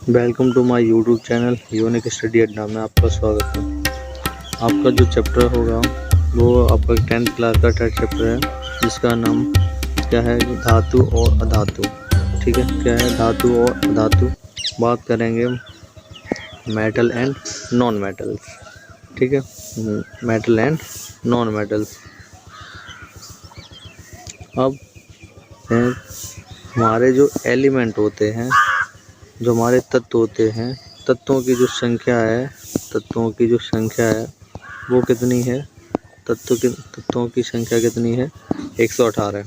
Welcome to my YouTube channel unique study Adda में आपका स्वागत है। आपका जो चैप्टर होगा वो आपका 10th क्लास का थर्ड चैप्टर है, जिसका नाम क्या है, धातु और अधातु। ठीक है, क्या है धातु और अधातु। बात करेंगे मेटल एंड नॉन मेटल्स। ठीक है, मेटल एंड नॉन मेटल्स। अब हमारे जो एलिमेंट होते हैं, जो हमारे तत्व होते हैं, तत्वों की जो संख्या है वो कितनी है? तत्वों की संख्या कितनी है? 118।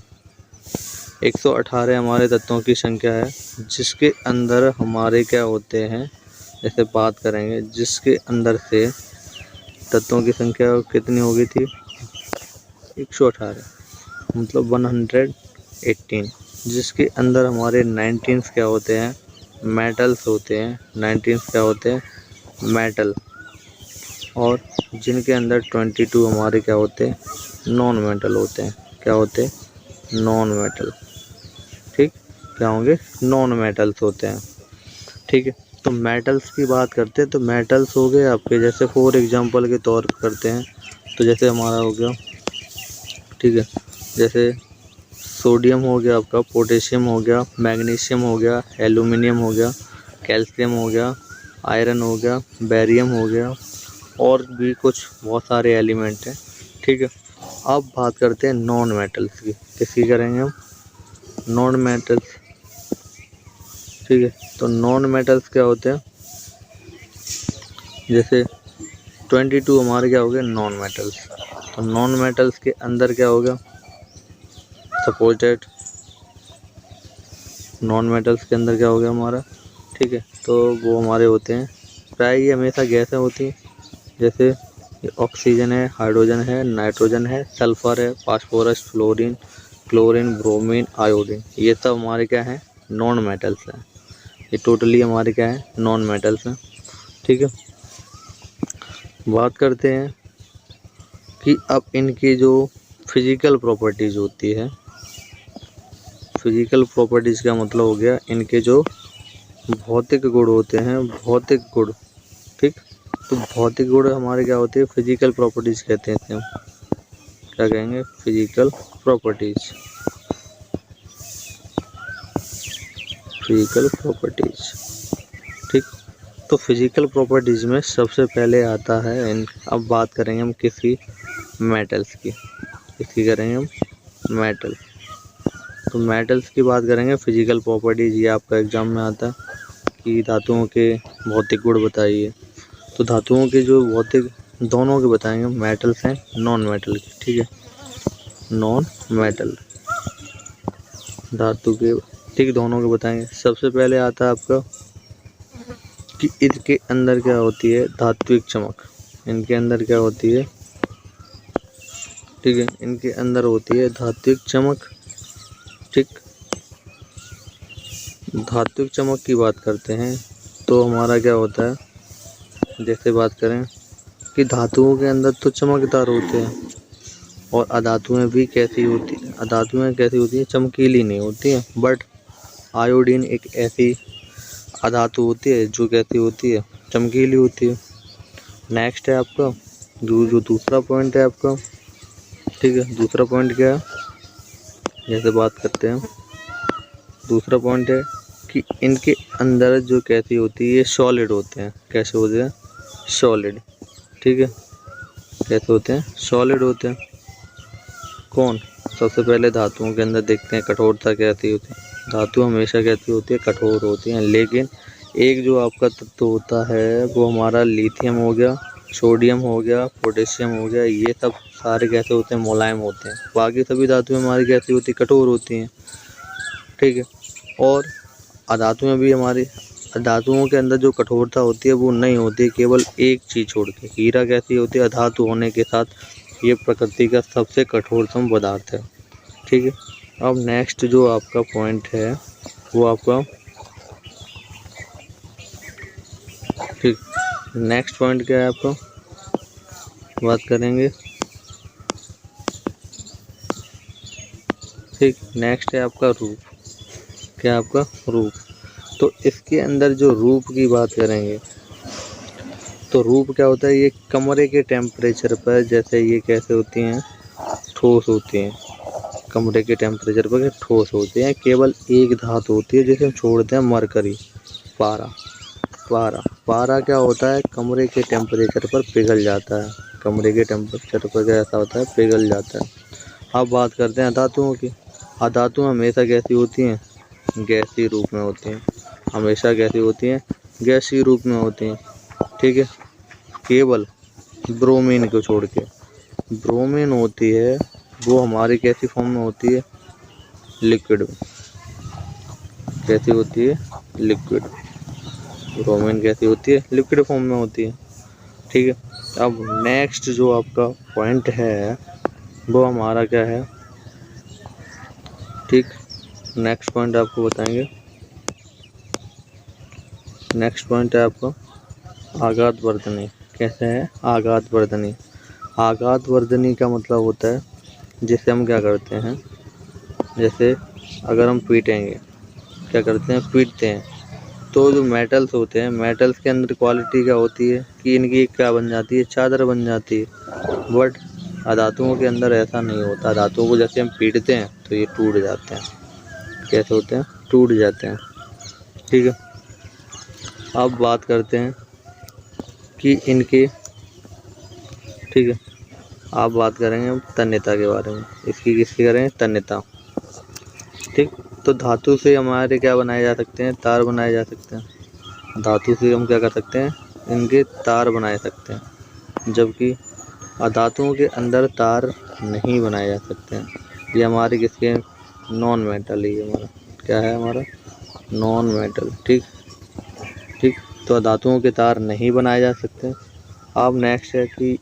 118 हमारे तत्वों की संख्या है, जिसके अंदर हमारे क्या होते हैं, जैसे बात करेंगे जिसके अंदर से तत्वों की संख्या कितनी हो गई थी? 118 मतलब 118, जिसके अंदर हमारे 19 क्या होते हैं? मेटल्स होते हैं। 19 क्या होते हैं? मेटल। और जिनके अंदर 22 हमारे क्या होते हैं? नॉन मेटल होते हैं। क्या होते हैं? Non metal. ठीक, क्या होंगे? नॉन मेटल्स होते हैं। ठीक है, तो मेटल्स की बात करते हैं तो मेटल्स हो गए आपके, जैसे फॉर एग्जांपल के तौर पर करते हैं तो जैसे हमारा हो गया, ठीक है, जैसे सोडियम हो गया आपका, पोटेशियम हो गया, मैग्नीशियम हो गया, एल्यूमिनियम हो गया, कैल्शियम हो गया, आयरन हो गया, बेरियम हो गया, और भी कुछ बहुत सारे एलिमेंट हैं। ठीक है, अब बात करते हैं नॉन मेटल्स की। किसकी करेंगे हम? Non metals. ठीक है, तो नॉन मेटल्स क्या होते हैं? जैसे 22 हमारे क्या हो गए? Non metals. तो नॉन मेटल्स के अंदर क्या होगा? सपोज दैट नॉन मेटल्स के अंदर क्या हो गया हमारा? ठीक है, तो वो हमारे होते हैं, प्राय ये हमेशा गैसें होती हैं। जैसे ऑक्सीजन है, हाइड्रोजन है, नाइट्रोजन है, सल्फर है, phosphorus, fluorine, chlorine, bromine, iodine, ये सब हमारे क्या हैं? नॉन मेटल्स हैं। ये टोटली हमारे क्या हैं? नॉन मेटल्स हैं। ठीक है, बात करते हैं कि अब इनकी जो फिजिकल प्रॉपर्टीज़ होती है, फिजिकल प्रॉपर्टीज़ का मतलब हो गया इनके जो भौतिक गुण होते हैं, भौतिक गुण। ठीक, तो भौतिक गुण हमारे क्या होते हैं? फिजिकल प्रॉपर्टीज़ कहते हैं इसे हम। क्या कहेंगे? Physical properties. Physical properties. ठीक, तो फिजिकल प्रॉपर्टीज़ में सबसे पहले आता है अब बात करेंगे हम किसकी? मेटल्स की। किसकी करेंगे हम? मेटल। तो मेटल्स की बात करेंगे, फिजिकल प्रॉपर्टीज़, ये आपका एग्जाम में आता है कि धातुओं के भौतिक गुण बताइए। तो धातुओं के जो भौतिक दोनों के बताएंगे, मेटल्स हैं, नॉन मेटल की। ठीक है, नॉन मेटल धातु के, ठीक, दोनों के बताएंगे। सबसे पहले आता है आपका कि इनके अंदर क्या होती है? धात्विक चमक। इनके अंदर क्या होती है? ठीक है, इनके अंदर होती है धात्विक चमक। ठीक, धात्विक चमक की बात करते हैं तो हमारा क्या होता है, जैसे बात करें कि धातुओं के अंदर तो चमकदार होते हैं, और अधातुएं भी कैसी होती हैं? अधातुएं कैसी होती हैं? चमकीली नहीं होती हैं। बट आयोडीन एक ऐसी अधातु होती है जो कैसी होती है? चमकीली होती है। नेक्स्ट है आपका जो दूसरा पॉइंट है आपका, ठीक है, दूसरा पॉइंट क्या है? जैसे बात करते हैं, दूसरा पॉइंट है कि इनके अंदर जो कैसी होती है? ये सॉलिड होते हैं। कैसे होते हैं? सॉलिड। ठीक है, कैसे होते हैं? सॉलिड होते हैं। कौन? सबसे पहले धातुओं के अंदर देखते हैं कठोरता कैसी होती है। धातु हमेशा कैसी होती है? कठोर होती हैं। लेकिन एक जो आपका तत्व होता है वो हमारा लिथियम हो गया, सोडियम हो गया, पोटेशियम हो गया, ये सब सारे कैसे होते हैं? मुलायम होते हैं। बाकी सभी धातुएं हमारी कैसी होती है? कठोर होती हैं। ठीक है, और अधातुएं भी हमारी, धातुओं के अंदर जो कठोरता होती है वो नहीं होती है, केवल एक चीज़ छोड़ के। हीरा कैसी होती है? अधातु होने के साथ ये प्रकृति का सबसे कठोरतम पदार्थ है। ठीक है, अब नेक्स्ट जो आपका पॉइंट है वो आपका, ठीक, नेक्स्ट पॉइंट क्या है आपका? बात करेंगे, ठीक, नेक्स्ट है आपका रूप। क्या? आपका रूप। तो इसके अंदर जो रूप की बात करेंगे तो रूप क्या होता है, ये कमरे के टेम्परेचर पर जैसे ये कैसे होती हैं, ठोस होती हैं। कमरे के टेम्परेचर पर ठोस होते हैं। केवल एक धातु होती है जिसे हम छोड़ते हैं मरकरी, पारा। पारा क्या होता है, कमरे के टेम्परेचर पर पिघल जाता है। कमरे के टेम्परेचर पर कैसा होता है, पिघल जाता है। अब बात करते हैं अधातुओं की। अधातु हमेशा कैसी होती हैं, गैसीय रूप में होती हैं। हमेशा कैसी होती हैं, गैसीय रूप में होती हैं। ठीक है, केवल ब्रोमीन को छोड़ के। ब्रोमीन होती है वो हमारी कैसी फॉर्म में होती है, लिक्विड में। कैसी होती है, लिक्विड। ब्रोमीन कैसी होती है, लिक्विड फॉर्म में होती है। ठीक है, अब नेक्स्ट जो आपका पॉइंट है वो हमारा क्या है, ठीक, नेक्स्ट पॉइंट आपको बताएंगे। नेक्स्ट पॉइंट है आपका आघातवर्धनी। कैसे है, आघातवर्धनी। आघातवर्धनी का मतलब होता है जिसे हम क्या करते हैं, जैसे अगर हम पीटेंगे, क्या करते हैं, पीटते हैं, तो जो मेटल्स होते हैं, मेटल्स के अंदर क्वालिटी क्या होती है कि इनकी क्या बन जाती है, चादर बन जाती है। बट अधातुओं के अंदर ऐसा नहीं होता। धातुओं को जैसे हम पीटते हैं तो ये टूट जाते हैं। कैसे होते हैं, टूट जाते हैं। ठीक है, अब बात करते हैं कि इनके, ठीक है, आप बात करेंगे हम तन्यता के बारे में। इसकी किसकी करेंगे, तन्यता। ठीक, तो धातु से हमारे क्या बनाए जा सकते हैं, तार बनाए जा सकते हैं। धातु से हम क्या कर सकते हैं, इनके तार बनाए सकते हैं। जबकि अधातुओं के अंदर तार नहीं बनाए जा सकते हैं। ये हमारे किसके, नॉन मेटल। ही हमारा क्या है, हमारा नॉन मेटल। ठीक, तो अधातुओं के तार नहीं बनाए जा सकते। अब नेक्स्ट है कि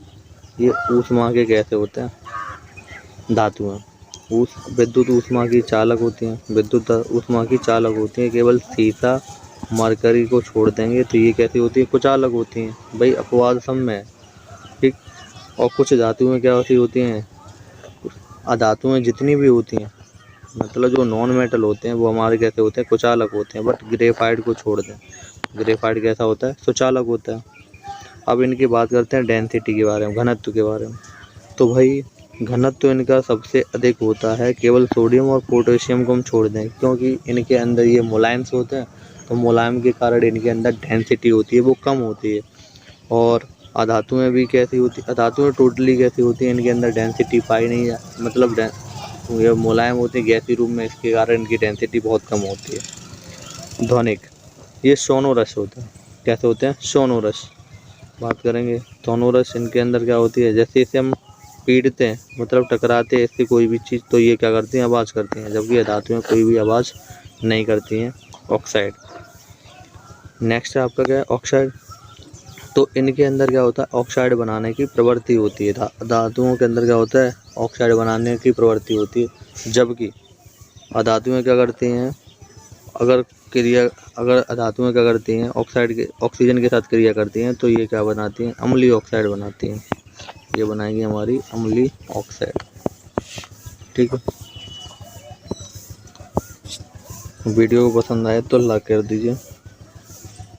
ये ऊष्मा के कैसे होते हैं, धातुएं। विद्युत ऊष्मा की चालक होती हैं। विद्युत ऊष्मा की चालक होती हैं। केवल सीसा मरकरी को छोड़ देंगे तो ये कैसी होती है, कुचालक होती हैं। भाई अपवाद सब में। ठीक, और कुछ धातुएं क्या होती हैं, अधातुएं जितनी भी होती हैं, मतलब जो नॉन मेटल होते हैं वो हमारे कैसे होते हैं, कुचालक होते हैं। बट ग्रेफाइट को छोड़ दें, ग्रेफाइट कैसा होता है, सुचालक होता है। अब इनकी बात करते हैं डेंसिटी के बारे में, घनत्व के बारे में। तो भाई घनत्व इनका सबसे अधिक होता है। केवल सोडियम और पोटेशियम को हम छोड़ दें, क्योंकि इनके अंदर ये मुलायम से होते हैं, तो मुलायम के कारण इनके अंदर डेंसिटी होती है वो कम होती है। और अधातुएं भी कैसी होती, अधातुएं टोटली कैसी होती है, इनके अंदर डेंसिटी पाई नहीं है, मतलब ये मुलायम होते हैं गैसीय रूप में, इसके कारण इनकी डेंसिटी बहुत कम होती है। ध्वनिक, ये सोनोरस होते हैं। कैसे होते हैं, सोनोरस। बात करेंगे सोनोरस, इनके अंदर क्या होती है, जैसे इसे हम पीटते हैं, मतलब टकराते हैं इससे कोई भी चीज़, तो ये क्या करती हैं, आवाज़ करती हैं। जबकि धातुएं कोई भी आवाज़ नहीं करती हैं। ऑक्साइड, नेक्स्ट है आपका क्या है, ऑक्साइड। तो इनके अंदर क्या होता है, ऑक्साइड बनाने की प्रवृत्ति होती है। धातुओं के अंदर क्या होता है, ऑक्साइड बनाने की प्रवृत्ति होती है। जबकि अधातुएं क्या करती हैं, अगर अधातुएं क्या करती हैं, ऑक्साइड के, ऑक्सीजन के साथ क्रिया करती हैं, तो ये क्या बनाती हैं, अम्लीय ऑक्साइड बनाती हैं। ये बनाएंगी हमारी अम्लीय ऑक्साइड। ठीक है, वीडियो को पसंद आए तो लाइक कर दीजिए।